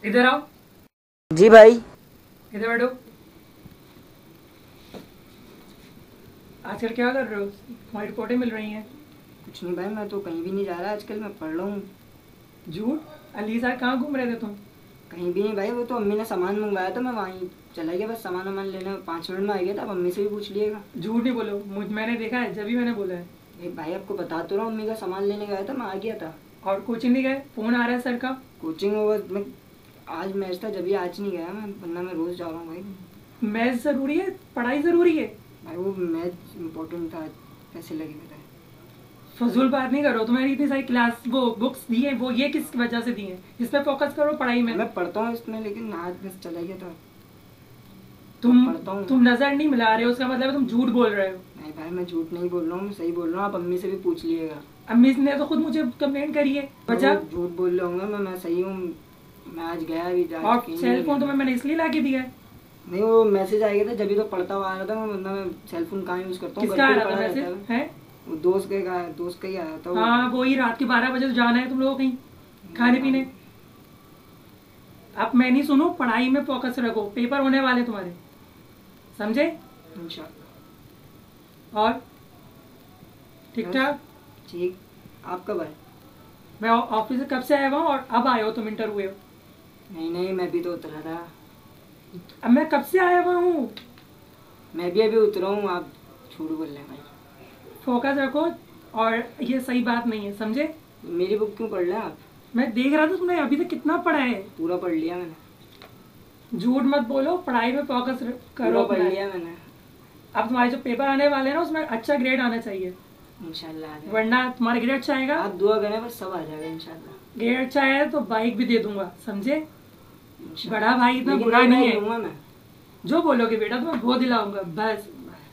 इधर आओ। जी भाई। इधर बैठो। आजकल क्या कर रहे हो? तुम्हारी रिपोर्टें मिल रही हैं। कुछ नहीं भाई, मैं तो कहीं भी नहीं जा रहा आजकल, मैं पढ़ रहा हूँ। झूठ। अली साहब कहाँ घूम रहे थे तुम? कहीं भी नहीं भाई, वो तो अम्मी ने सामान मंगवाया था, मैं वहीं चला गया, बस सामान वामान लेने 5 मिनट में आ गया था। अब अम्मी से भी पूछ लिएगा। झूठ नहीं बोलो, मैंने देखा है, जब भी मैंने बोला है। भाई आपको बता तो रहा हूँ, अम्मी का सामान लेने गया था, मैं आ गया था। और कोचिंग नहीं गए? फोन आ रहा है सर का। कोचिंग मैं आज मैच था, जब भी आज नहीं गया मैं, वरना मैं रोज़ जा रहा हूँ भाई। मैथ जरूरी है, पढ़ाई जरूरी है। भाई वो मैच इम्पोर्टेंट था, पैसे लगे मेरे। फजूल बात नहीं करो। तुम्हारी इतनी सारी क्लास वो बुक्स दी हैं, वो ये किस वजह से दी हैं? इस पे फोकस करो पढ़ाई में। मैं पढ़ता हूँ इसमें, लेकिन आज बस चला गया था। तुम नजर नहीं मिला रहे हो, उसका मतलब तुम झूठ बोल रहे हो। नहीं भाई, मैं झूठ नहीं बोल रहा हूँ, मैं सही बोल रहा हूँ। आप अम्मी से भी पूछ लीजिएगा। अम्मी ने तो खुद मुझे कंप्लेंट करी है। बचा झूठ बोल रहा हूँ मैं सही हूँ। मैं आज गया भी जा। और सेल फोन तुम्हें मैंने इसलिए ला के दिया है। नहीं, वो मैसेज आ गया था, जब भी तो पढ़ता हुआ आ रहा था मैं, वरना मैं सेल फोन कहाँ यूज करता हूँ। किसका आ रहा था मैसेज है? वो दोस्त का ही आया था। हाँ वही, रात के 12 बजे तो जाना है तुम लोगों कहीं खाने पीने। अब मैं नहीं सुनू, पढ़ाई में फोकस रखो, पेपर होने वाले तुम्हारे, समझे? इंशाल्लाह। और ठीक ठाक? ठीक। आप कब आए? मैं ऑफिस से कब से आया हुआ हूँ, और अब आए हो तुम, इंटर हुए हो? नहीं, मैं भी तो उतरा था। अब मैं कब से आया हुआ हूँ? मैं भी अभी उतरा हूँ, आप झूठ बोल रहे हैं भाई। फोकस रखो, और ये सही बात नहीं है, समझे? मेरी बुक क्यों पढ़ रहे हैं आप? मैं देख रहा था तुमने अभी तक कितना पढ़ा है। पूरा पढ़ लिया मैंने। झूठ मत बोलो, पढ़ाई में फोकस करो। पढ़ लिया मैंने। अब तुम्हारे जो पेपर आने वाले हैं ना, उसमें अच्छा ग्रेड आना चाहिए, इंशाल्लाह। वरना तुम्हारा ग्रेड अच्छा आएगा। आप दुआ करें, बस सब आ जाएगा इंशाल्लाह। ग्रेड अच्छा आया तो बाइक भी दे दूंगा, समझे? बड़ा भाई इतना बुरा नहीं है। मैं जो बोलोगे बेटा तुम्हें वो दिलाऊंगा,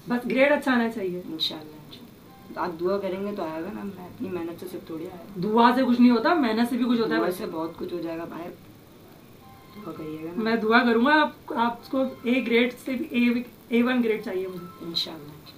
बस ग्रेड अच्छा आना चाहिए। इंशाल्लाह। आप दुआ करेंगे तो आएगा ना, मैं अपनी मेहनत से सिर्फ थोड़ी आएगा। दुआ से कुछ नहीं होता, मेहनत से भी कुछ होता है। वैसे बहुत कुछ हो जाएगा भाई, दुआ करिएगा ना। मैं दुआ करूंगा। आपको ए ग्रेड से भी A1 ग्रेड चाहिए मुझे इंशाल्लाह।